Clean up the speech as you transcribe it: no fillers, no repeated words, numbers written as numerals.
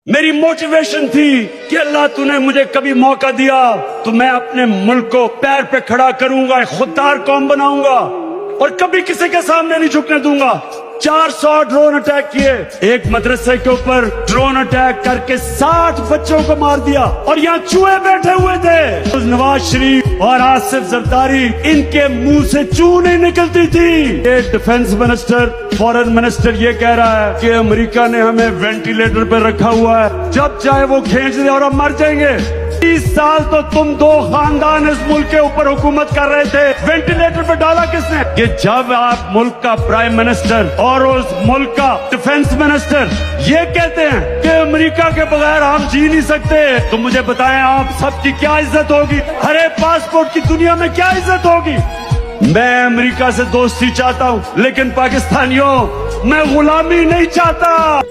میری موٹیویشن تھی کہ اللہ تُونے مجھے کبھی موقع دیا تو میں اپنے ملک کو پیر پہ کھڑا کروں گا، ایک خوددار قوم بناؤں گا اور کبھی کسی کے سامنے نہیں جھکنے دوں گا۔ 400 ڈرون اٹیک کیے، ایک مدرسے کے اوپر ڈرون اٹیک کر کے 60 بچوں کو مار دیا اور یہاں چوہے بیٹھے ہوئے تھے۔ نواز شریف اور آصف زرداری، ان کے منہ سے چو نہیں نکلتی تھی۔ یہ ڈیفنس منسٹر، فورن منسٹر یہ کہہ رہا ہے کہ امریکہ نے ہمیں وینٹیلیٹر پہ رکھا ہوا ہے، جب چاہے وہ کھینچ دے اور ہم مر جائیں گے۔ 30 سال تو تم دو خاندان اس ملک کے اوپر حکومت کر رہے تھے، وینٹیلیٹر پہ ڈالا کس نے؟ کہ جب آپ ملک کا پرائم منسٹر اور اس ملک کا ڈیفنس منسٹر یہ کہتے ہیں کہ امریکہ کے بغیر ہم جی نہیں سکتے، تو مجھے بتائیں آپ سب کی کیا عزت ہوگی؟ ہر ایک پاسپورٹ کی دنیا میں کیا عزت ہوگی؟ میں امریکہ سے دوستی چاہتا ہوں لیکن پاکستانیوں میں غلامی نہیں چاہتا۔